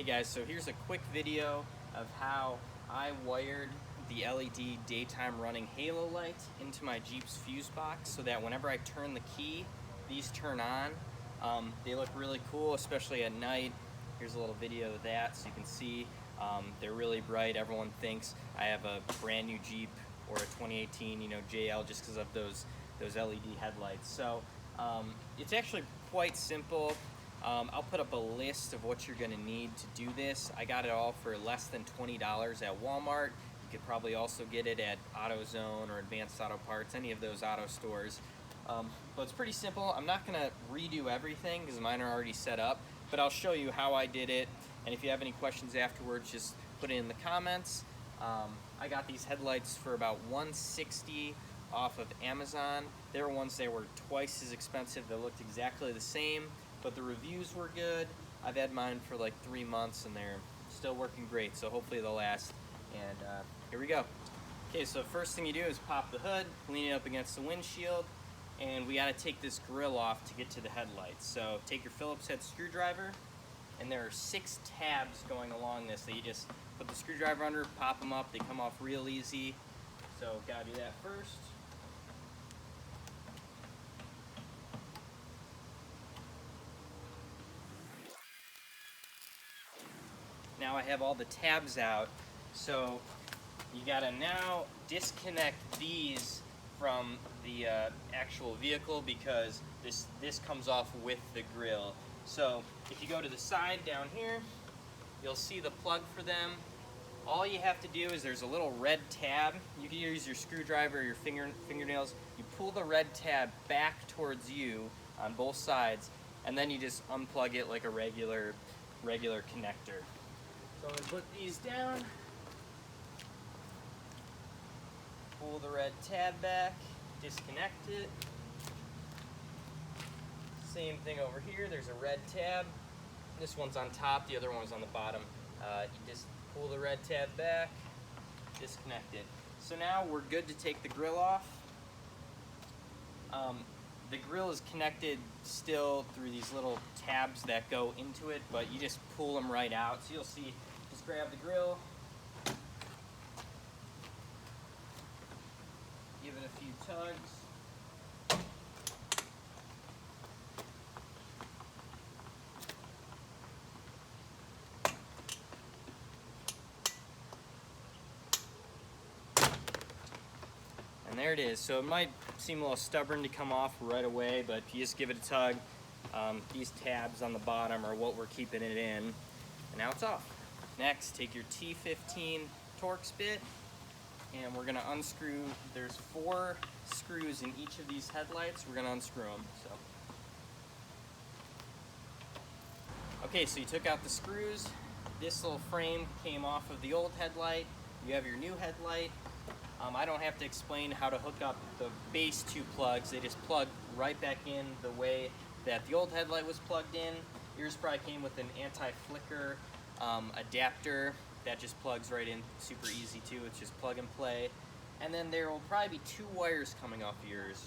Hey guys, so here's a quick video of how I wired the LED daytime running halo light into my Jeep's fuse box so that whenever I turn the key, these turn on. They look really cool, especially at night. Here's a little video of that so you can see. They're really bright. Everyone thinks I have a brand new Jeep or a 2018 JL just because of those LED headlights. So it's actually quite simple. I'll put up a list of what you're going to need to do this. I got it all for less than $20 at Walmart. You could probably also get it at AutoZone or Advanced Auto Parts, any of those auto stores. But it's pretty simple. I'm not going to redo everything because mine are already set up, but I'll show you how I did it. And if you have any questions afterwards, just put it in the comments. I got these headlights for about $160 off of Amazon. There were ones that were twice as expensive that looked exactly the same, but the reviews were good. I've had mine for like 3 months and they're still working great, so hopefully they'll last. And here we go. Okay, so first thing you do is pop the hood, lean it up against the windshield, and we gotta take this grill off to get to the headlights. So take your Phillips head screwdriver, and there are 6 tabs going along this that you just put the screwdriver under, pop them up, they come off real easy. So gotta do that first. Now I have all the tabs out, so you gotta now disconnect these from the actual vehicle because this comes off with the grill. So if you go to the side down here, you'll see the plug for them. All you have to do is there's a little red tab. You can use your screwdriver or your fingernails. You pull the red tab back towards you on both sides, and then you just unplug it like a regular connector. So I'm going to put these down, pull the red tab back, disconnect it. Same thing over here, there's a red tab. This one's on top, the other one's on the bottom. You just pull the red tab back, disconnect it. So now we're good to take the grill off. The grill is connected still through these little tabs that go into it, but you just pull them right out. So you'll see, just grab the grill, give it a few tugs. And there it is. So it might seem a little stubborn to come off right away, but if you just give it a tug, these tabs on the bottom are what we're keeping it in. And now it's off. Next, take your T15 Torx bit, and we're gonna unscrew. There's 4 screws in each of these headlights. We're gonna unscrew them. Okay, so you took out the screws. This little frame came off of the old headlight. You have your new headlight. I don't have to explain how to hook up the base 2 plugs. They just plug right back in the way that the old headlight was plugged in. Yours probably came with an anti-flicker adapter that just plugs right in, super easy too. It's just plug and play. And then there will probably be 2 wires coming off yours.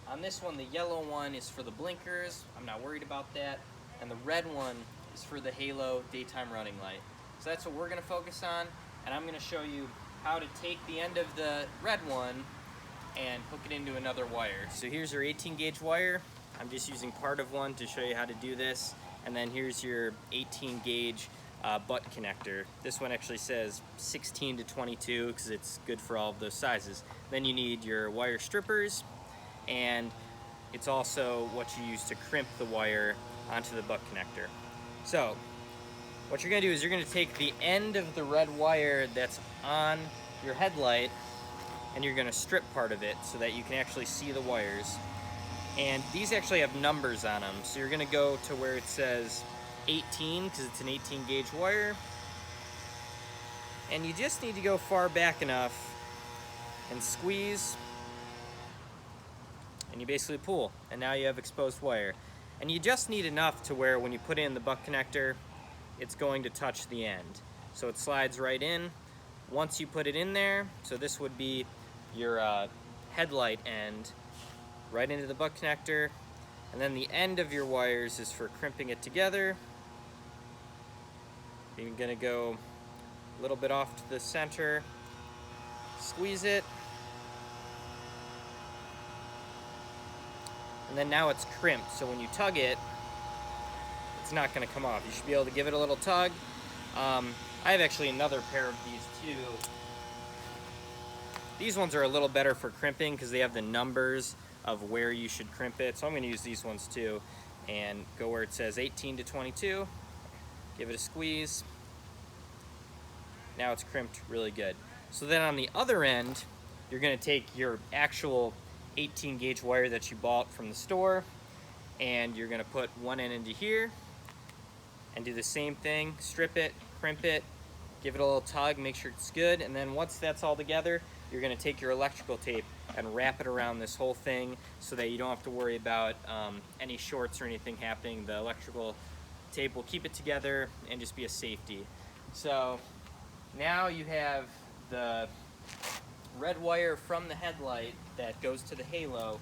On this one, the yellow one is for the blinkers. I'm not worried about that. And the red one is for the halo daytime running light. So that's what we're gonna focus on. And I'm gonna show you how to take the end of the red one and hook it into another wire. So here's your 18 gauge wire. I'm just using part of one to show you how to do this. And then here's your 18 gauge butt connector. This one actually says 16 to 22 because it's good for all of those sizes. Then you need your wire strippers, and it's also what you use to crimp the wire onto the butt connector. So what you're gonna do is you're gonna take the end of the red wire that's on your headlight and you're gonna strip part of it so that you can actually see the wires. And these actually have numbers on them. So you're gonna go to where it says 18 because it's an 18 gauge wire. And you just need to go far back enough and squeeze, and you basically pull. And now you have exposed wire. And you just need enough to where when you put in the butt connector, it's going to touch the end. So it slides right in. Once you put it in there, so this would be your headlight end, right into the butt connector, and then the end of your wires is for crimping it together. You're gonna go a little bit off to the center, squeeze it, and then now it's crimped, so when you tug it, it's not gonna come off. You should be able to give it a little tug. I have actually another pair of these too. These ones are a little better for crimping because they have the numbers of where you should crimp it. So I'm gonna use these ones too and go where it says 18 to 22. Give it a squeeze. Now it's crimped really good. So then on the other end, you're gonna take your actual 18 gauge wire that you bought from the store and you're gonna put one end into here and do the same thing, strip it, crimp it, give it a little tug, make sure it's good, and then once that's all together, you're gonna take your electrical tape and wrap it around this whole thing so that you don't have to worry about any shorts or anything happening. The electrical tape will keep it together and just be a safety. So now you have the red wire from the headlight that goes to the halo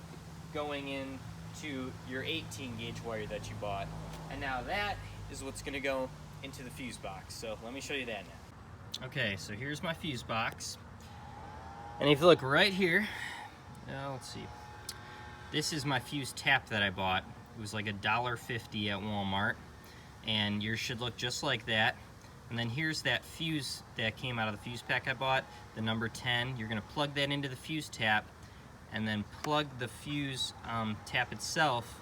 going into your 18 gauge wire that you bought. And now that is what's gonna go into the fuse box. So let me show you that now. Okay, so here's my fuse box. And if you look right here, let's see. This is my fuse tap that I bought. It was like $1.50 at Walmart. And yours should look just like that. And then here's that fuse that came out of the fuse pack I bought, the number 10. You're gonna plug that into the fuse tap and then plug the fuse tap itself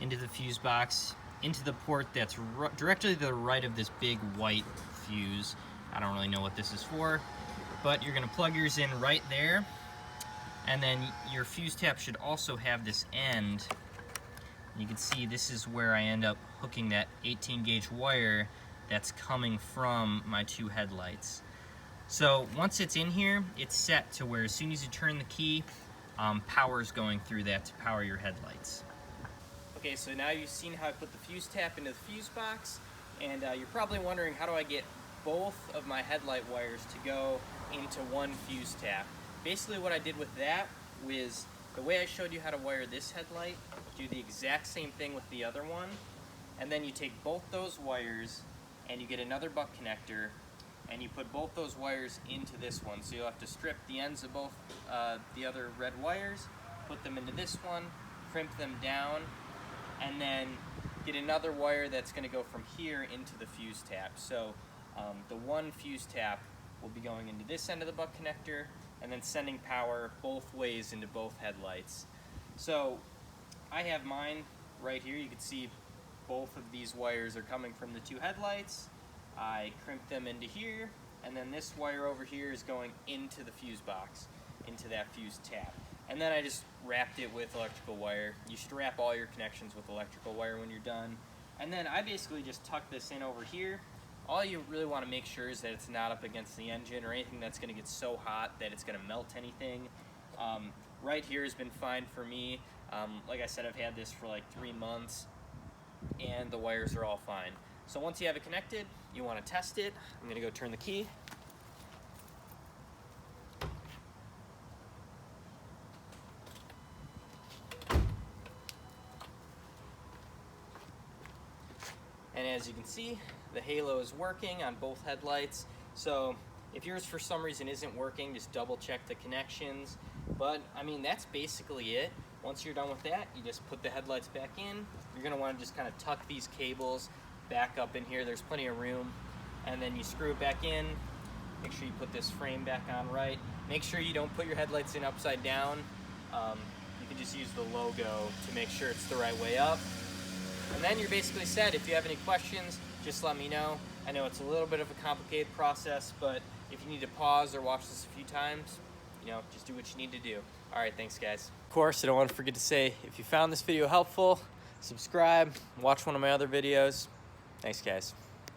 into the fuse box, into the port that's directly to the right of this big white fuse. I don't really know what this is for, but you're gonna plug yours in right there. And then your fuse tap should also have this end. You can see this is where I end up hooking that 18 gauge wire that's coming from my two headlights. So once it's in here, it's set to where as soon as you turn the key, power is going through that to power your headlights. Okay, so now you've seen how I put the fuse tap into the fuse box, and you're probably wondering, how do I get both of my headlight wires to go into one fuse tap? Basically what I did with that was, the way I showed you how to wire this headlight, do the exact same thing with the other one, and then you take both those wires and you get another butt connector and you put both those wires into this one. So you'll have to strip the ends of both the other red wires, put them into this one, crimp them down, and then get another wire that's going to go from here into the fuse tap. So the one fuse tap will be going into this end of the butt connector and then sending power both ways into both headlights. So I have mine right here. You can see both of these wires are coming from the two headlights. I crimped them into here, and then this wire over here is going into the fuse box, into that fuse tap. And then I just wrapped it with electrical wire. You should wrap all your connections with electrical wire when you're done. And then I basically just tuck this in over here. All you really want to make sure is that it's not up against the engine or anything that's going to get so hot that it's going to melt anything. Right here has been fine for me. Like I said, I've had this for like 3 months and the wires are all fine. So once you have it connected, you want to test it. I'm going to go turn the key. And as you can see, the halo is working on both headlights. So if yours for some reason isn't working, just double check the connections. But I mean, that's basically it. Once you're done with that, you just put the headlights back in. You're gonna wanna just kind of tuck these cables back up in here. There's plenty of room. And then you screw it back in. Make sure you put this frame back on right. Make sure you don't put your headlights in upside down. You can just use the logo to make sure it's the right way up. And then you're basically set. If you have any questions, just let me know. I know it's a little bit of a complicated process, but if you need to pause or watch this a few times, just do what you need to do. All right, thanks guys. Of course, I don't want to forget to say, if you found this video helpful, subscribe, watch one of my other videos. Thanks guys.